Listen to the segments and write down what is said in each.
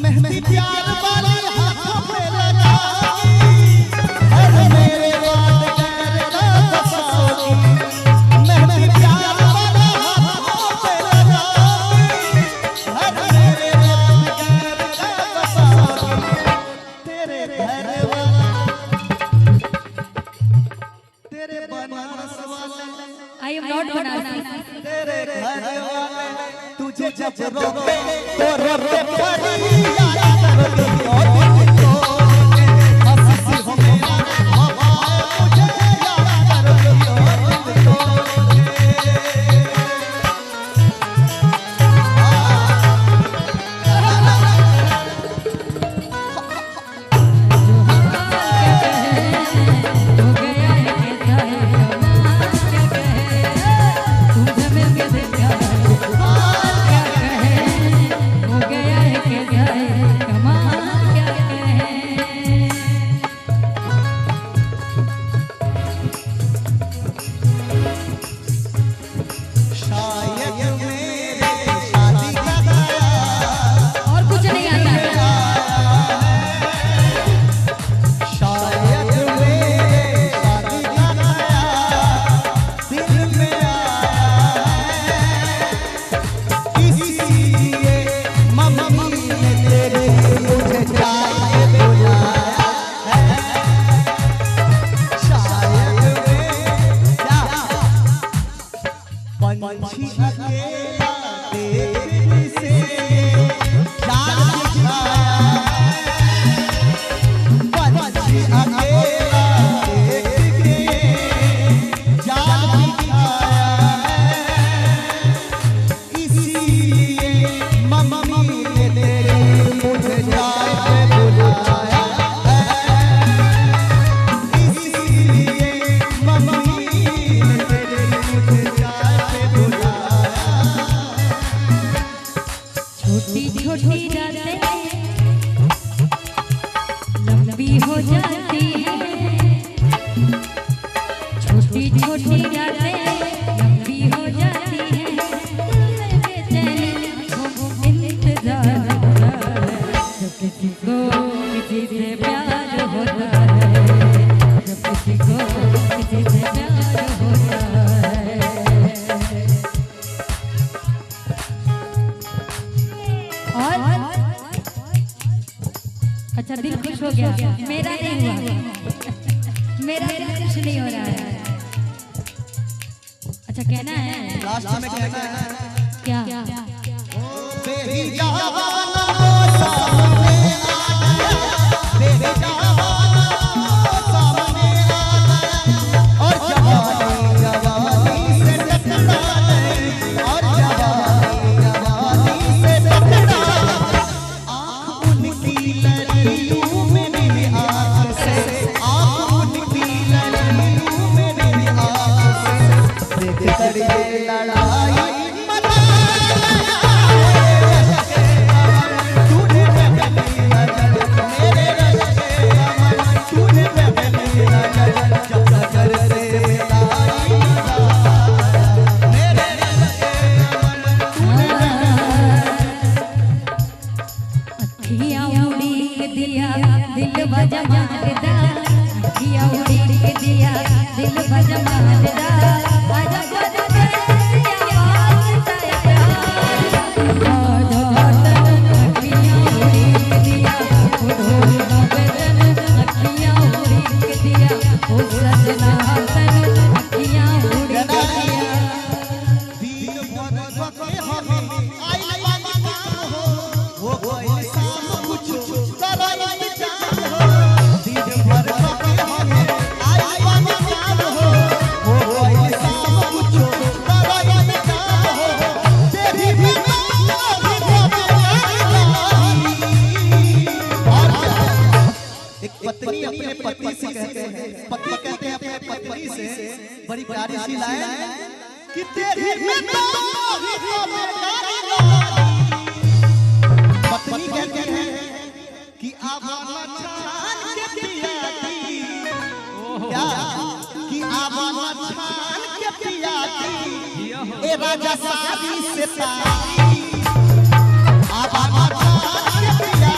मेहंदी प्यार वाली हाथों पे लगाई, हर मेरे बात करना बसाओगी। मेहंदी प्यार वाली हाथों पे लगाई, हर मेरे बात करना बसाओगी। तेरे घर वाला तेरे बनारस वाले आई एम नॉट बनारसी। तेरे घर वाले तुझे जब रोके तो रोके पड़ी याद करोगे और तुझको हंसी हो मेरा हवाएं मुझे याद करोगे और तुझको अच्छा दिल खुश हो गया, मेरा नहीं हुआ, मेरा दिल खुश नहीं हो रहा है। अच्छा कहना है लास्ट में कहना है क्या? बेबी जवाना सामने आ गया, बेबी जवाना सामने आ गया और जवानी से टकराए और जवानी से टकराए। आँख उनकी लड़ियों में मेरी आँख से, आँख उनकी लड़ियों में मेरी आँख से देख कर ये लड़ाई पत्नी अपने पति से कहते हैं, पति कहते हैं अपने पत्नी से बड़ी प्यारी सी लाइन कि तेरी पत्नी कहती है कि अब छान के पिया दी, क्या कि अब छान के पिया दी ए राजा सारी से सारी अब छान के पिया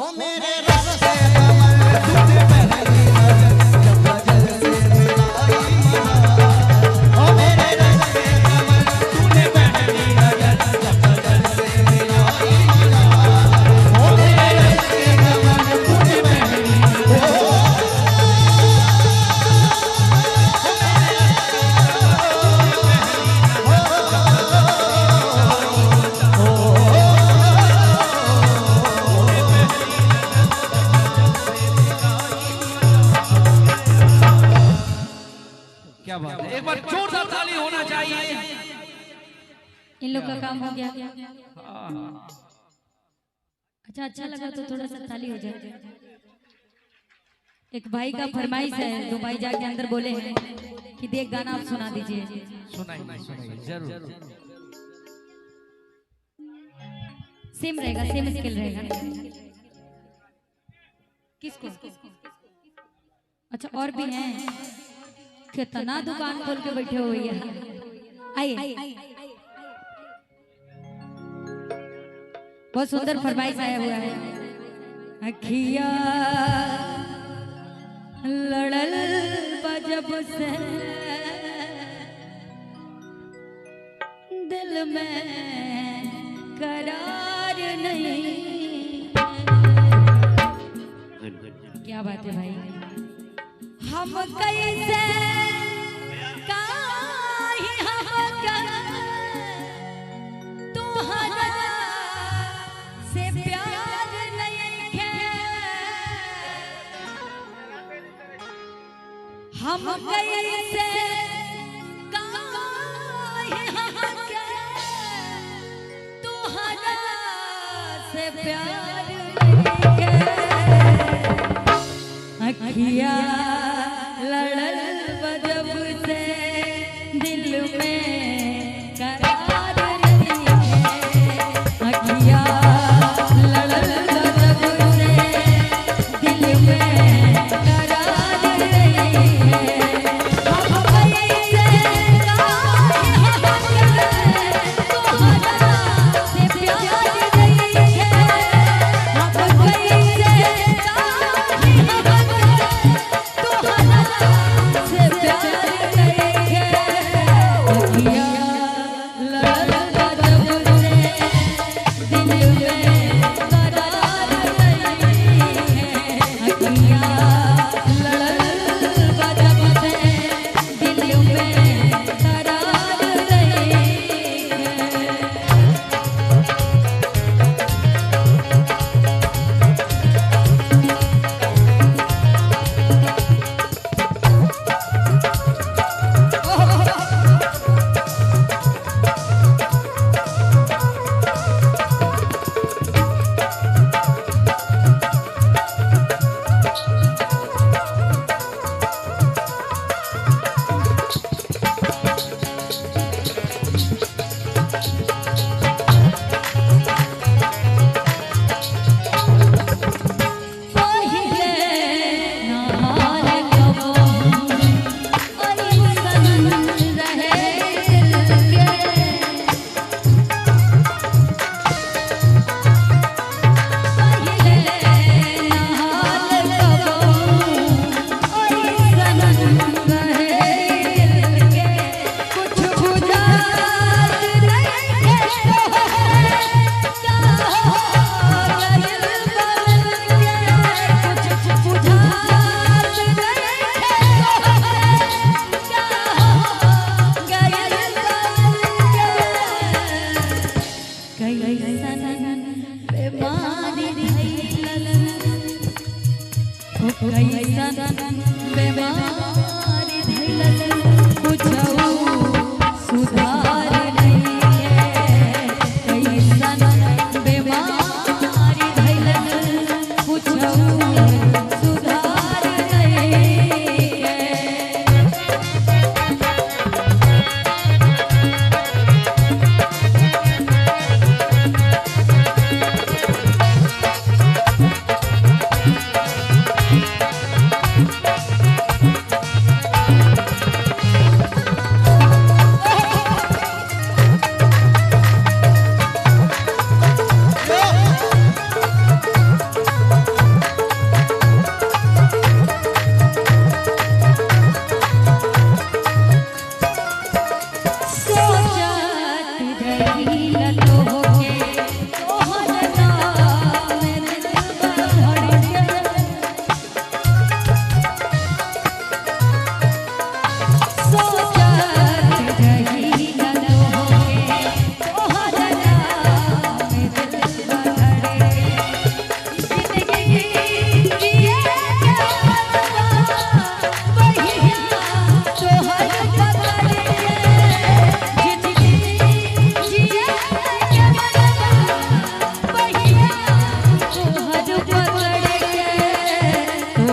हो मेरे रब से कमर तुझे पहली नजर जब नजर से मिलाई मना हो मेरे रब से कमर तुझे पहली नजर जब नजर से मिलाई मना हो मेरे रब से कमर तुझे पहली क्या बात है, एक बार जोरदार ताली होना चाहिए। इन लोग का काम हो गया। अच्छा लगा तो थोड़ा सा ताली हो जाए। एक भाई का फरमाइश है, दो भाई जाके अंदर बोले हैं कि देख गाना आप सुना दीजिए। सुनाइए जरूर। सेम रहेगा, सेम स्केल रहेगा। किसको? अच्छा और भी हैं, कितना दुकान खोल के बैठे हो भैया। आइए, बहुत सुंदर फरमाइश आया हुआ है। अखिया लड़ल बजब से दिल में करार नहीं। क्या बात है भाई, हम कैसे काहे हमका तुहरा से प्यार नहीं है। हम कैसे काहे हमका तुहरा से प्यार नहीं है। अखिया लड़ल बजब से दिल में करार नहीं है। अखिया लड़ल बजब से दिल में करार नहीं है। हम कैसे काहे हमका तुहरा से प्यार नहीं है। हम कैसे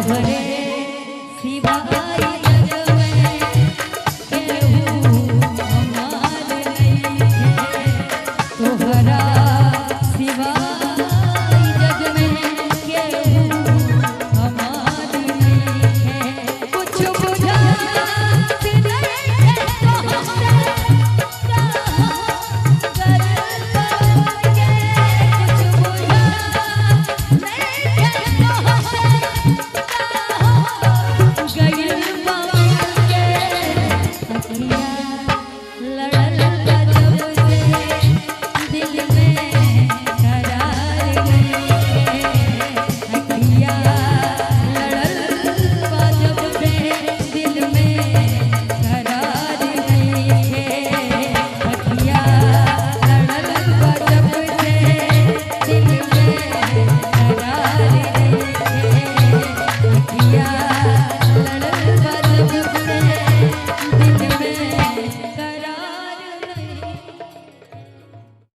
तोहरे